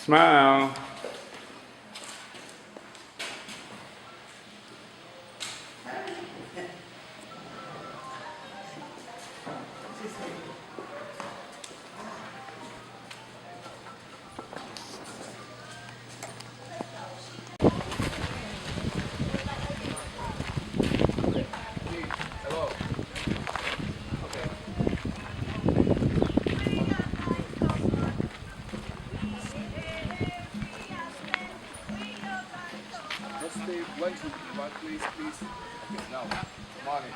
Smile. Just stay one place, please. Okay, now, morning.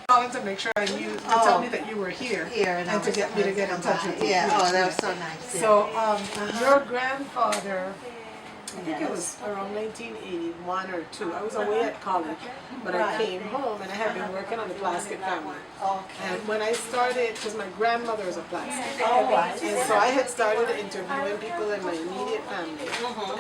Calling to make sure I knew, to tell me that you were here, and to get me to get in touch with you. Yeah, oh, that was so nice. Yeah. So, your grandfather, I think it was around 1981 or 2. I was away at college, but I came home and I had been working on the Plaskett family. And when I started, because my grandmother is a Plaskett, and so I had started interviewing people in my immediate family,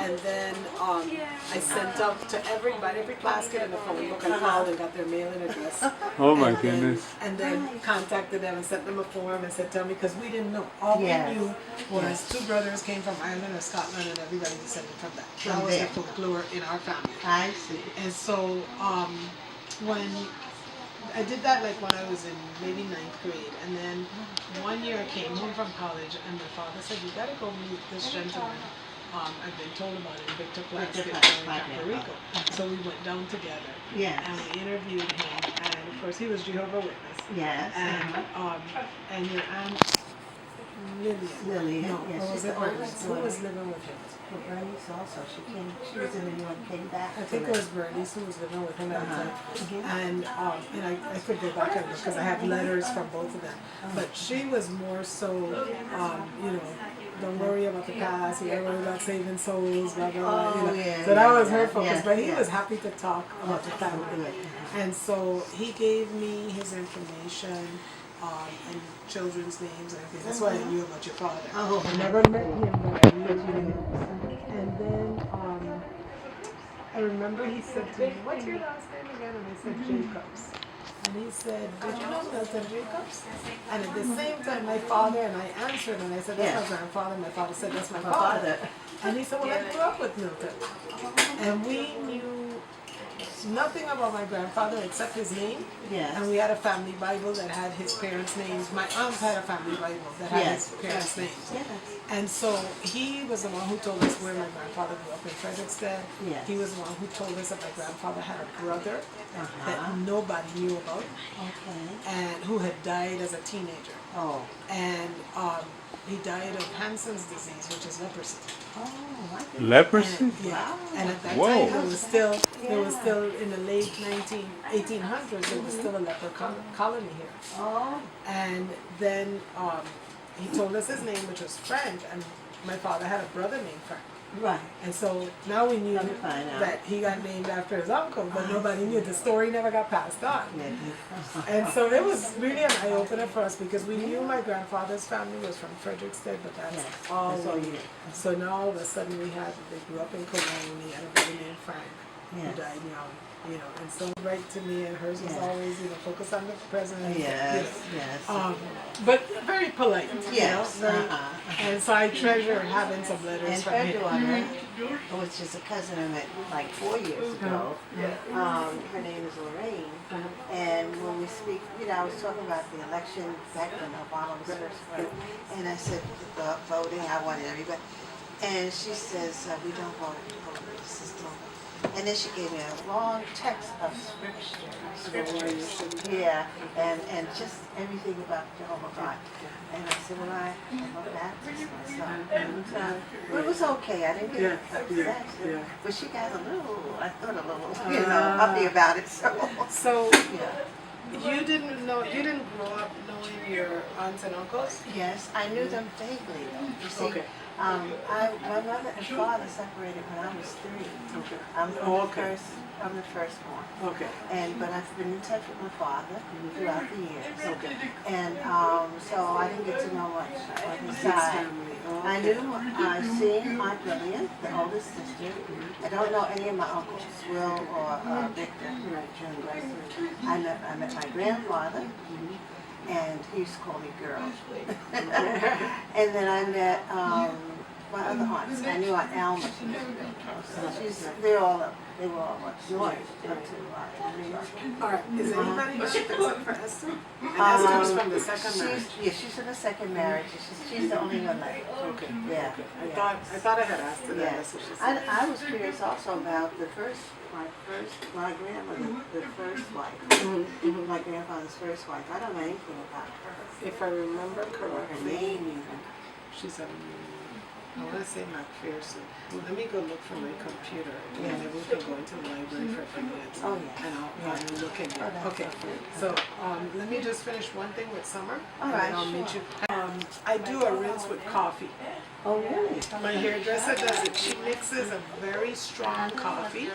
and then I sent up to every Plaskett in the phone book. I called and got their mailing address. Oh my goodness. And then contacted them and sent them a form and said, tell me, because we didn't know. All we knew was 2 brothers came from Ireland or Scotland, and everybody descended from that. That was the folklore in our family. I see. And so when I did that, like when I was in maybe 9th grade, and then one year I came home from college, and my father said, you gotta go meet this gentleman. I've been told about it, Victor Plaskett in Puerto Rico. So we went down together. Yes. And we interviewed him, and of course he was Jehovah's Witness. Yes. And your aunt Lily. No, yes, or was it Bernice? Who was living with him? Well, Bernice also. She was in New York, came back. I think it was Bernice who was living with him at the time. And I could go back and look because I have letters from both of them. But she was more so, you know, don't worry about the past, you don't worry about saving souls, blah, blah, blah. You know. Yeah, so that was her focus. yes, But he was happy to talk about the family. Good. And so he gave me his information. And children's names and everything. That's why I knew about your father. Oh. I never met him, but I knew him. And then I remember he said to me, what's your last name again? And I said, Jacobs. And he said, did you know Milton Jacobs? And at the same time, my father, and I answered, and I said, that's my grandfather. My father said, that's my father. And he said, well, I grew up with Milton. And we knew nothing about my grandfather except his name. Yes. And we had a family Bible that had his parents' names. My aunt had a family Bible that had his parents' names. Yes. And so he was the one who told us where my grandfather grew up in Frederickstead. Yes. He was the one who told us that my grandfather had a brother that nobody knew about, and who had died as a teenager. Oh. And he died of Hansen's disease, which is leprosy. Oh, my goodness. Leprosy? And at that Whoa. time there was still in the late 1800s there was still a leper colony here. Oh. And then he told us his name, which was Frank, and my father had a brother named Frank. Right. And so now we knew that he got named after his uncle, but nobody knew. The story never got passed on. And so it was really an eye-opener for us because we knew my grandfather's family was from Frederickstead, but that's all we knew. So now all of a sudden they grew up in Cologne, and a brother named Frank who died young. You know, and so right to me, and hers was always, you know, focus on the present. Yes, yes. But very polite. Yes. You know, and so I treasure having some letters And from her him. daughter, which is a cousin I met like 4 years ago, her name is Lorraine. And when we speak, you know, I was talking about the election back when Obama was first running, and I said the voting, I wanted everybody. And she says, we don't vote over the system. And then she gave me a long text of scriptures. Yeah, and just everything about Jehovah God. And I said, well, I'm a Baptist myself. But it was okay. I didn't get upset. But she got a little, I thought a little, you know, uppy about it. So you didn't grow up knowing your aunts and uncles? Yes, I knew them vaguely though. You see, my mother and father separated when I was 3. I'm the firstborn. Okay. But I've been in touch with my father throughout the years. Okay. And so I didn't get to know much of his side. I knew, seen Aunt Lillian, the oldest sister. I don't know any of my uncles, Will or Victor. I met my grandfather. and he used to call me girl. And then I met my other aunts. I knew Aunt Alma. She was really close. They were all up north, up to New York. All right. Is anybody who she picks up for Esther? And Esther was from the second marriage. Yeah, she's in the second marriage. She's the only one left. Okay. Yeah. I thought I had asked her that. Yeah. That's what she said. I was curious also about my grandmother, the first wife, my grandfather's first wife. I don't know anything about her. If I remember Her correctly, name even. she's a, I want to say McPherson. Let me go look from my computer, and then we can go into the library for a few minutes. Oh, yeah. And I'll look in there. Oh, that's Okay, so so let me just finish one thing with Summer, All and right, then I'll meet you. sure. I do a rinse with coffee. Oh, really? My hairdresser does it. She mixes a very strong coffee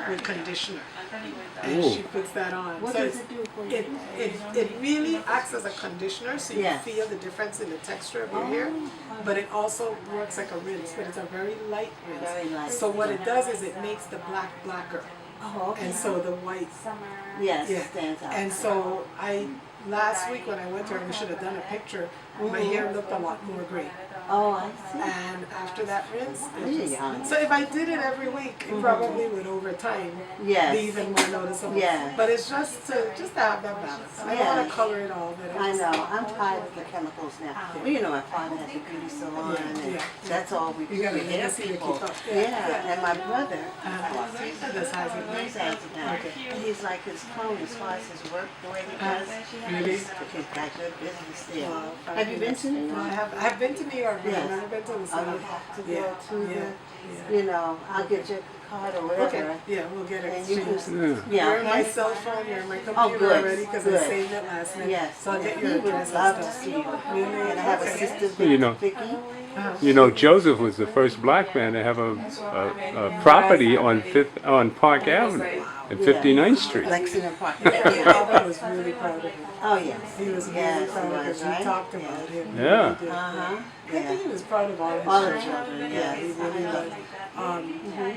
with conditioner, and Ooh. she puts that on. What So does it do for you? it really acts as a conditioner, so you Yes. feel the difference in the texture of your hair. But it also works like a rinse, but it's a very light rinse. Very light. So what it does is it makes the black blacker, Oh, okay. and so the white. Yes, Yeah. it stands out. And so last week when I went to her, we should have done a picture. My hair looked a lot more gray. Oh, I see. And after that rinse, Yeah. so if I did it every week, it probably would over time Yes. be even more noticeable. Yes. But it's just to have that balance. I don't want Yes. to color it all, but I just, know. I'm tired of the chemicals now. Well, you know, my father had the beauty salon, and Yeah. that's all we You gotta we hair see to people. keep up. Yeah, and my brother, this has it. he's has it now. And he's like his clone as far as his work, the way he does. Really? He's got good business there. Wow, Have you been to New No, York? I have been to New York, but Yes. I've never been to the Oh, South. you have to go Yeah, to yeah, the, you know, I'll get your card or whatever. Okay, yeah, we'll get it. And you exchanged. can, Yeah. You're on my okay? cell phone, you're on my Oh, computer good, already because I good. saved it last night. Yes. So I'll get He your would address love and to stuff. see you. Really? And I have a Okay. sister, Well, you know. Vicky. You know, Joseph was the first black man to have a property on Park Avenue at 59th Street. Lexington Park. My father was really proud of him. Oh, yes. He was really Yes, proud of he was, him. We right? talked about Yes. him. Yeah. We did. Uh-huh. I Yeah. think he was proud of all his All the children. children, Yeah, yes. he really was.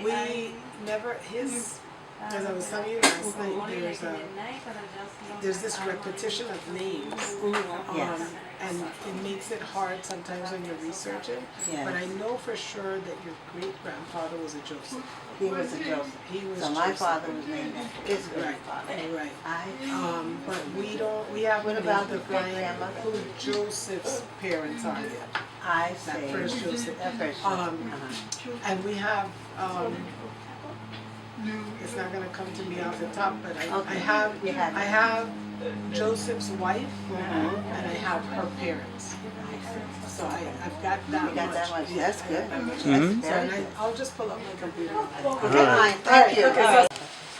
We never, as I was telling you last night, there's this repetition of names. Yes. And it makes it hard sometimes when you're researching. Yes. But I know for sure that your great-grandfather was a Joseph. He was a Joseph. He was So my Joseph. father was named after his Right, grandfather. right. But we haven't What been about able to the find great-grandmother? who Joseph's parents are yet. I That say. first Joseph. That first Joseph. And we have, it's not gonna come to me off the top, but I Okay. have, You have it. I have Joseph's wife and I have her parents. So I've got that much. You got that much. That's good. That much. Mhm. So and I'll just pull up my computer. Okay, fine. Thank you. Okay, All so- right.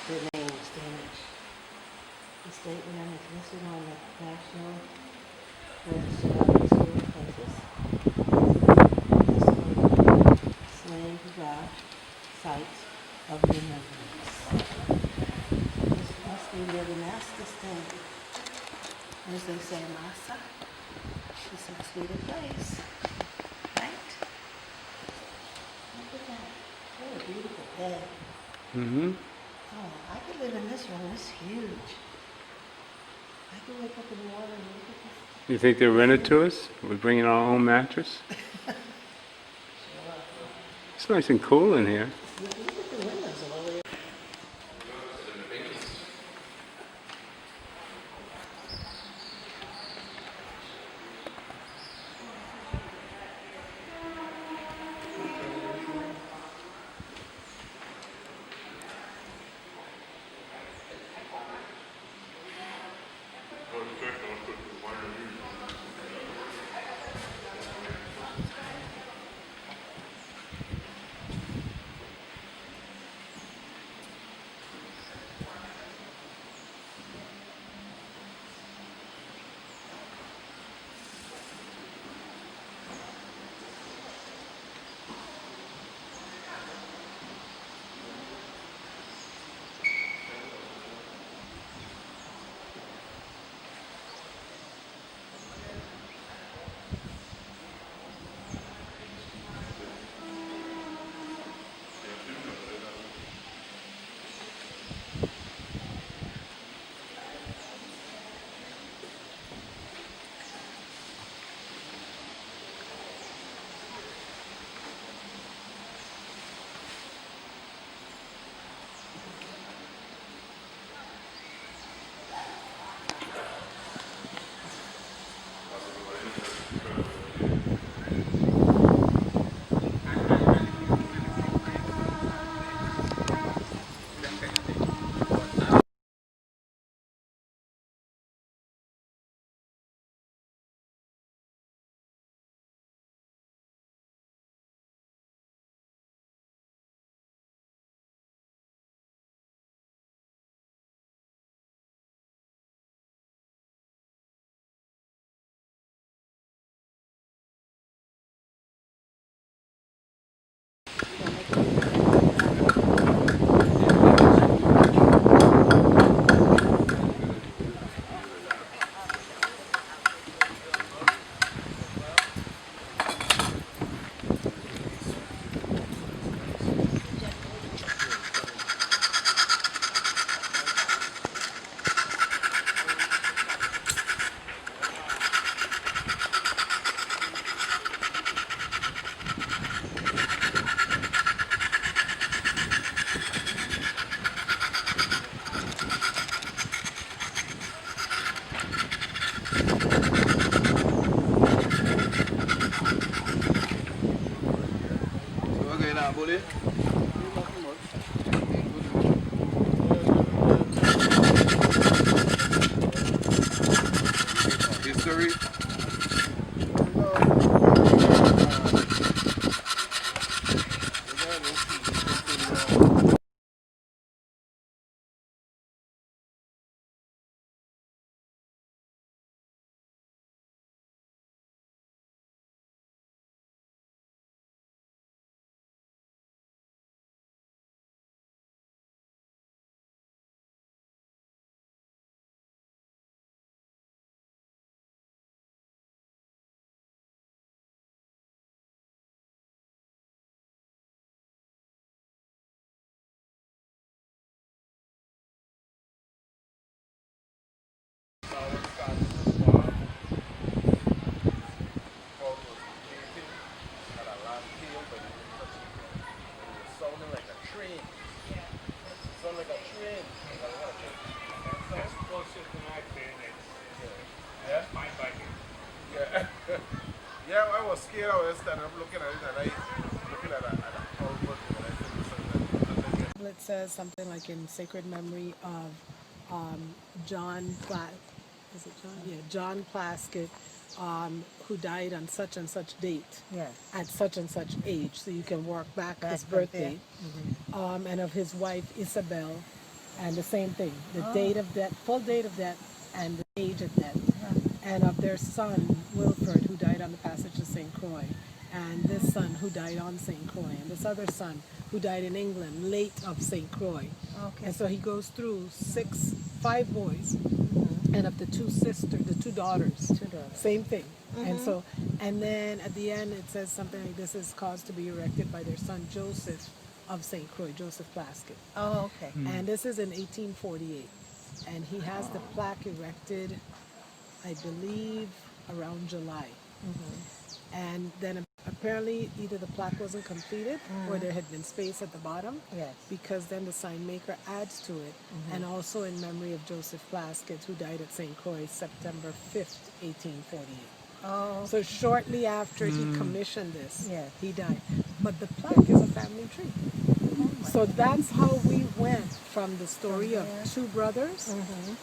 Good name, Stanage. The state land is listed on the National Register of Historic Places. Slave rock sites of remembrance. This must be living master stand. As they say, Massa, this must be the place. Right? Look at that. What a beautiful bed. Mm-hmm. Oh, I could live in this room. It's huge. I could wake up in the morning and look at this. You think they'll rent it to us? We bring in our own mattress? It's nice and cool in here. Look at the windows all the way. Okay, now, bully. History. Yeah, I was scared. I was standing up looking at it and I looking at how it worked and I said, It says something like in sacred memory of John is it John? Yeah, John Plaskett, who died on such and such date. Yes. At such and such age, so you can work back his from birthday. And of his wife Isabel, and the same thing, the date of death, full date of death, and the age of death, and of their son Wilford, who died on the passage to St. Croix, and this son who died on St. Croix, and this other son who died in England late of St. Croix. Okay. And so he goes through five boys, and of the the two daughters, same thing. And so, and then at the end it says something like, this is caused to be erected by their son Joseph of St. Croix, Joseph Plaskett. Oh, okay. And this is in 1848. And he has the plaque erected, I believe, around July. And then apparently either the plaque wasn't completed or there had been space at the bottom. Yes. Because then the sign maker adds to it. And also in memory of Joseph Plaskett, who died at St. Croix September 5th, 1848. Oh, So shortly after he commissioned this, Yes. he died. But the plaque is a family tree. So that's how we went from the story of two brothers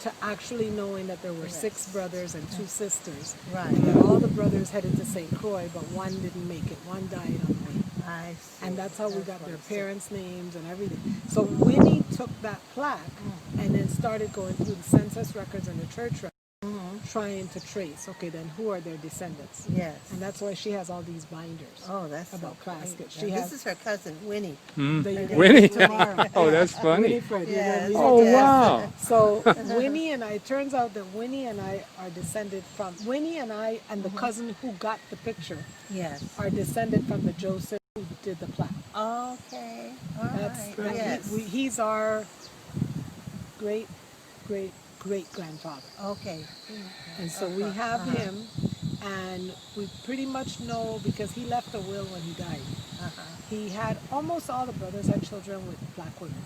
to actually knowing that there were six brothers and two sisters. Right. And that all the brothers headed to St. Croix, but one didn't make it. One died on the way. I see. And that's how we got their parents' names and everything. So Winnie took that plaque and then started going through the census records and the church records, trying to trace, okay, then who are their descendants? Yes. And that's why she has all these binders. Oh, that's about so Plaskett. She She this has is her cousin, Winnie. that you're gonna Winnie? meet tomorrow. Oh, that's funny. Winifred, you're gonna Yes. meet Oh, her. wow. So Winnie and I, it turns out that Winnie and I are descended from, Winnie and I and the cousin who got the picture Yes. are descended from the Joseph who did the plaque. Okay. All That's right. Yes. he's our great grandfather. Okay. And so we have him, and we pretty much know because he left a will when he died. He had almost all the brothers had children with black women.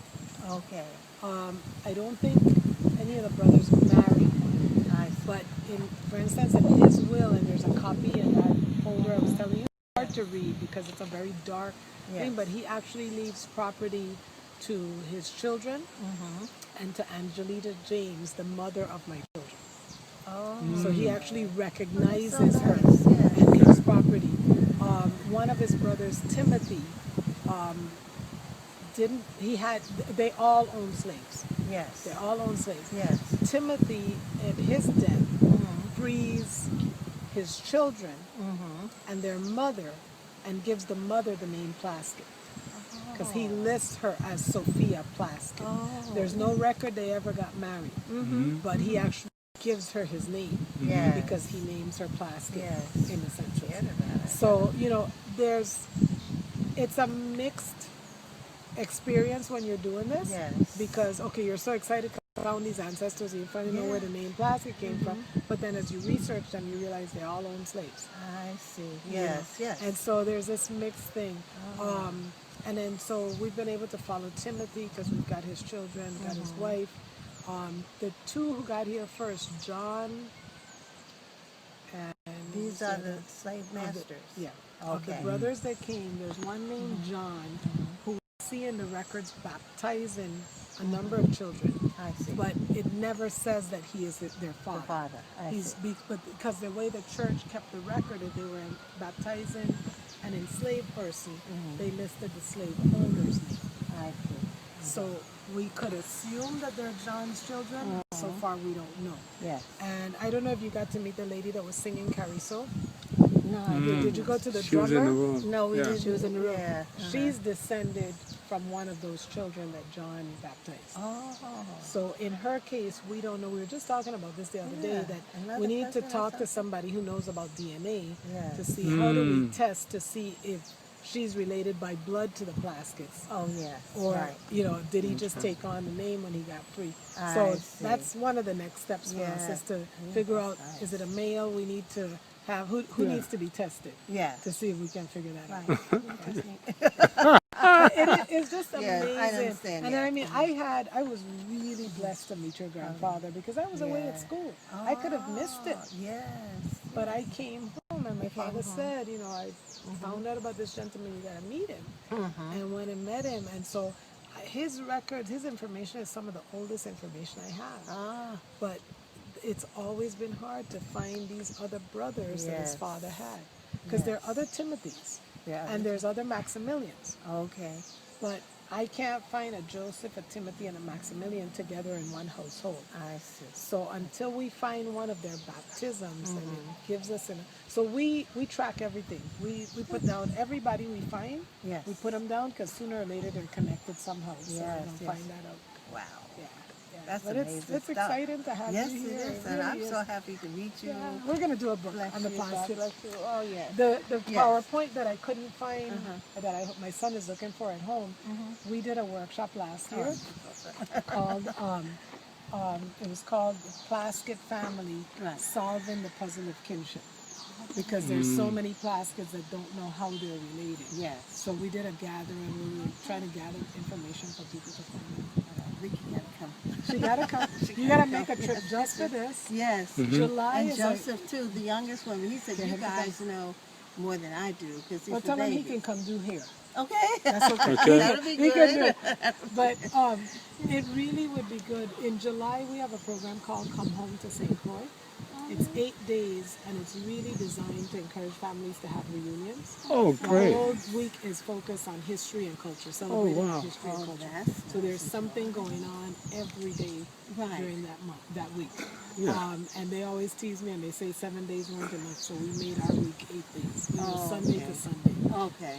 Okay. I don't think any of the brothers married, but for instance, in his will, and there's a copy in that folder I was telling you. It's hard to read because it's a very dark thing, but he actually leaves property to his children and to Angelita James, the mother of my children. So he actually recognizes her and leaves property. One of his brothers, Timothy, didn't, he had, they all owned slaves. Yes. They all owned slaves. Yes. Timothy, at his death, frees his children and their mother and gives the mother the name Plaskett. Because he lists her as Sophia Plaskett. There's no record they ever got married, but he actually gives her his name because he names her Plaskett in the census. So, you know, it's a mixed experience when you're doing this because, okay, you're so excited because you found these ancestors and you finally know where the name Plaskett came from, but then as you research them, you realize they all own slaves. I see. Yes, yes. And so there's this mixed thing. And then so we've been able to follow Timothy because we've got his children, got his wife. The two who got here first, John and... These are the slave masters. Of the brothers that came, there's one named John who we see in the records baptizing a number of children. I see. But it never says that he is their father. The father. I see. But because the way the church kept the record is they were baptizing an enslaved person, they listed the slave owner's name. I see. So we could assume that they're John's children. So far we don't know. Yes. And I don't know if you got to meet the lady that was singing Cariso. No, I didn't. Did you go to the She drummer? was in the room. No, we didn't. She was in the room. Yeah. She's descended from one of those children that John baptized. Oh. So in her case, we don't know. We were just talking about this the other day that Another we need to person or talk to something? somebody who knows about DNA Yes. to see how do we test to see if she's related by blood to the Plasketts. Oh, yes. Or, right. you know, did he just take on the name when he got free? I So see. that's one of the next steps for us is to figure out, is it a male we need to have, who needs to be tested Yes. to see if we can figure that out. Right. It's just Yes, amazing. I understand And that. I mean, I was really blessed to meet your grandfather because I was away at school. I could have missed it. Yes. But I came home and my father said, you know, I found out about this gentleman, you gotta meet him. And went and met him. And so his records, his information is some of the oldest information I have. But it's always been hard to find these other brothers that his father had. Because there are other Timothys. And there's other Maximilians. Okay. But I can't find a Joseph, a Timothy, and a Maximilian together in one household. I see. So until we find one of their baptisms, and it gives us so we track everything. We put down everybody we find. Yes. We put them down because sooner or later they're connected somehow. So we're Yes, gonna yes. find that out. Wow. Yeah. That's but amazing it's stuff. exciting to have Yes, you it here. is. And really I'm is. so happy to meet you. Yeah, we're gonna do a book Bless on the you, God Plaskett. bless you. Oh, yes. The Yes. PowerPoint that I couldn't find that I hope my son is looking for at home. We did a workshop last year called it was called the Plaskett Family Solving the Puzzle of Kinship. Because there's so many Plasketts that don't know how they're related. Yes. So we did a gathering where we were trying to gather information for people to find out. Ricky gotta come. She gotta come. You gotta make a trip just for this. Yes. July And is like, Joseph, too, the youngest one. He said, you guys know more than I do because he's well, the tell him he baby. can come do here. Okay. That's okay. Okay. That'll be He can do good. it. But it really would be good. In July, we have a program called Come Home to St. Croix. It's 8 days, and it's really designed to encourage families to have reunions. Oh, The great. whole week is focused on history and culture, celebrating wow. history and culture. that's So there's something going on every day during that month, that week. Yeah. And they always tease me, and they say 7 days weren't enough, so we made our week 8 days. We were Sunday to Sunday. Okay.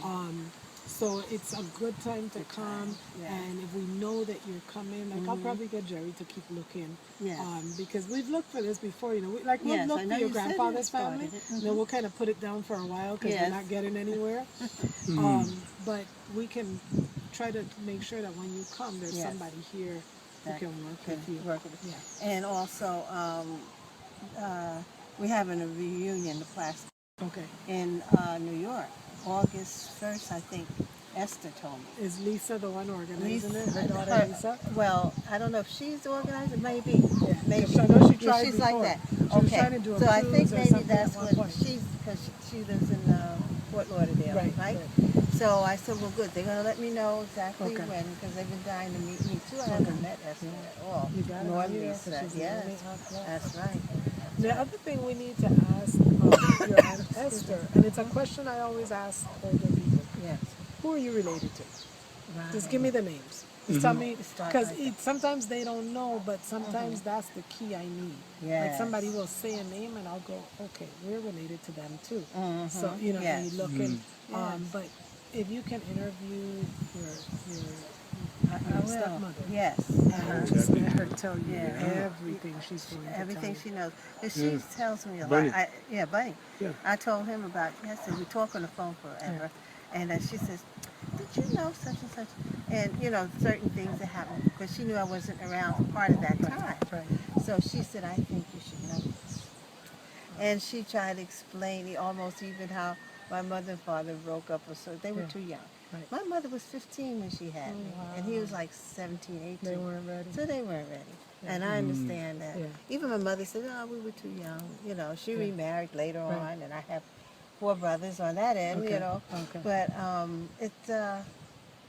So it's a good time to come, and if we know that you're coming, like I'll probably get Jerry to keep looking, Yes. because we've looked for this before, you know, we'll Yes, look I for know your you said you grandfather's started family, it. and then we'll kind of put it down for a while because Yes. we're not getting anywhere. But we can try to make sure that when you come, there's Yes. somebody here who That can work with you. work with you. Yeah. And also, we're having a reunion, the Plaskett, Okay. in New York, August 1st, I think. Esther told me. Is Lisa the one organizing it? Her Lisa, daughter Lisa? well, I don't know if she's the organizer. Maybe. Yeah. Maybe. I know she Yeah, tried she's before. like that. She was Okay. trying to do a So I think cruise or maybe something that's at one what point. because she lives in Fort Lauderdale, Right, right? right. So I said, well, good. They're gonna let me know exactly Okay. when because they've been dying to meet me too. I haven't met Esther at all. You got Nor it. Lisa. Yes, that's right. The other thing we need to ask your Aunt Esther, and it's a question I always ask older people. Yes. Who are you related to? Right. Just give me the names. Just tell me, Start because right there. sometimes they don't know, but sometimes that's the key I need. Like Yes. somebody will say a name and I'll go, okay, we're related to them too. So, you know, Yes. and you look and, Yes. but if you can interview your I will. stepmother, Yes. and just let her tell you Yeah. everything she's going to Everything tell she you. knows. And she tells me a Bunny. lot. Bunny. Yeah. I told him about yesterday. We talk on the phone forever. And she says, did you know such and such? And, you know, certain things that happened because she knew I wasn't around for part of that time. Right. So she said, I think you should know this. And she tried to explain almost even how my mother and father broke up. Or so they were too young. Right. My mother was 15 when she had me. And he was like 17, 18. They weren't ready. So they weren't ready. And I understand that. Yeah. Even my mother said, oh, we were too young. You know, she remarried later Right. on, and I have 4 brothers on that end, Okay. you know. Okay. But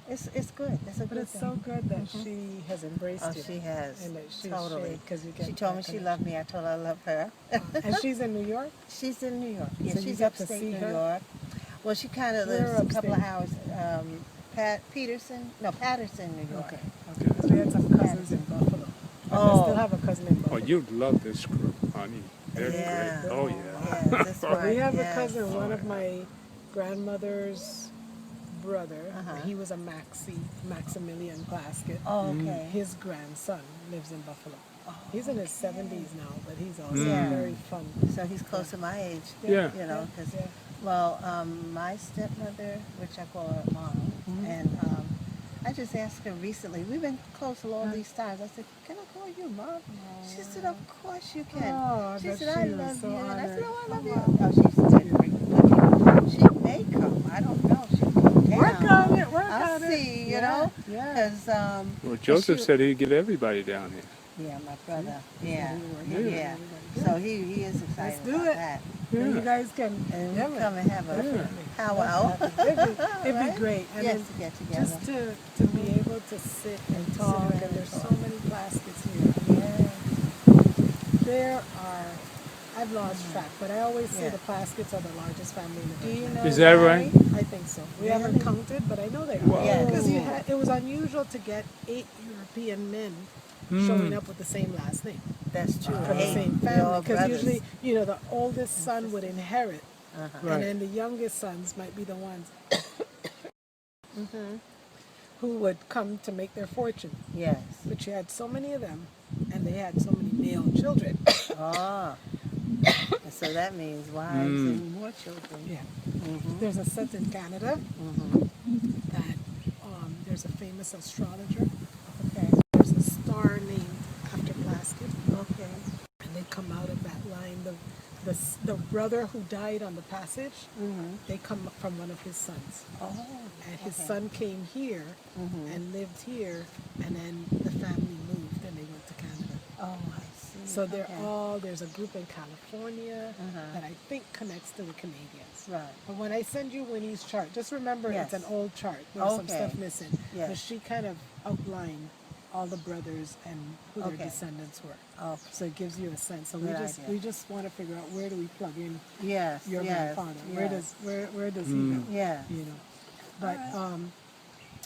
it's good. It's a But good it's thing. so good that she has embraced Oh, you. she has. And that she's Totally. because you get She told that me she connection. loved me. I told her I love her. And she's in New York? She's in New York. Yeah, So you she's get to upstate see New her? York. Well, she kind of Where lives a couple of upstate? hours. Patterson, New York. Okay. Okay. Because we had some cousins in Buffalo. I still have a cousin in Oh, Buffalo. you'd love this group, honey. They're Yeah. great. Oh, yeah. Yeah, that's But we right. have a Yes. cousin, one of my grandmother's brother. Uh-huh. He was a Maximilian Plaskett. Oh, okay. His grandson lives in Buffalo. He's in his 70s now, but he's also Yeah. very fun. So he's close to my age. Yeah. You know, because Yeah. well, my stepmother, which I call her mom, and I just asked her recently. We've been close all these times. I said, "Can I call you mom?" She said, "Of course you can." Oh, She but said, she "I was love so you," and I said, honored. "Oh, I love you." Oh, she's terrific. She may come. I don't know. She can come down. Work on it, work I'll on it. see. You Yeah, know, yeah. because Well, Joseph said he'd get everybody down here. yeah, my brother. Yeah, Yeah. yeah. So he is excited Let's do about it. that. Then Yeah. you guys can And yeah, we come and have a powwow. It'd be Right? great. And Yes, then to get together. just to be able to sit and talk, around and and there's talk. so many Plasketts here. Yeah. There are, I've lost track, but I always say Yeah. the Plasketts are the largest family in the Do you country. know Is that why? right? I think so. We Really? haven't counted, but I know they are. Wow. Yes. Because it was unusual to get 8 European men showing up with the same last name That's true. from the Hey, same they're family. all Because brothers. usually, you know, the oldest son would inherit, Uh-huh. Right. and then the youngest sons might be the ones who would come to make their fortune. Yes. But you had so many of them, and they had so many male children. Ah. And so that means wives and more children. Yeah. Mm-hmm. There's a set in Canada that there's a famous astrologer. Okay. There's a star named after Plaskett, Okay. and they come out of that line. The brother who died on the passage, they come from one of his sons. Oh. And his son came here and lived here, and then the family moved and they went to Canada. Oh, I see. So they're Okay. there's a group in California that I think connects to the Canadians. Right. But when I send you Winnie's chart, just remember Yes. it's an old chart. There's some Okay. stuff missing. Yes. But she kind of outlined all the brothers and who their Okay. descendants were. Oh. So it gives you a sense. So Good we idea. just want to figure out where do we plug in Yes. your yes. grandfather? Yes. Where does he go? Yeah. You know. But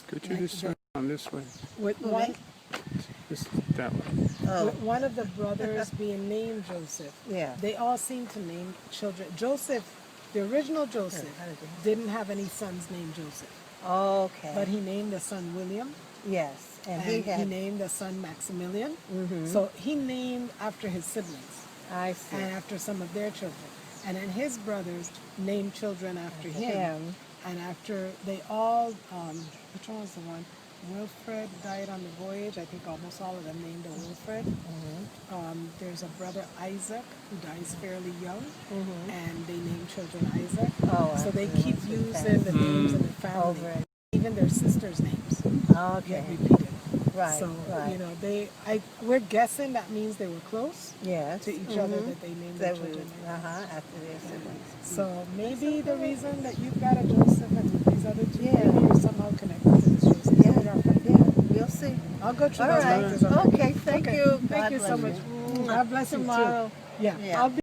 Could you just turn on this way? with Who, one me? Just that way. Oh. with one of the brothers being named Joseph, Yeah. they all seem to name children. Joseph, the original Joseph, how did didn't have any sons named Joseph, Okay. but he named a son William, yes. And and he he had. named a son Maximilian. So he named after his siblings I see. and after some of their children, and then his brothers named children after him. Him. And after they all, which one was the one? Wilfred died on the voyage. I think almost all of them named a Wilfred. There's a brother Isaac who dies fairly young, and they name children Isaac. Oh, I so they see. keep That's using the names of the family. Over. even their sisters' names Okay. get repeated. Right. So right. you know, we're guessing that means they were close Yes. to each other, that they named their children. After their siblings. So maybe the reason that you've got a Joseph and these other two, Yeah. maybe you're somehow connected to this Joseph. So we gotta find out. Yeah. We'll see. I'll go through All those right. factors already. Okay. Thank Okay. you. Thank God you so bless much. you. God bless you too. Tomorrow. Yeah. Yeah. I'll be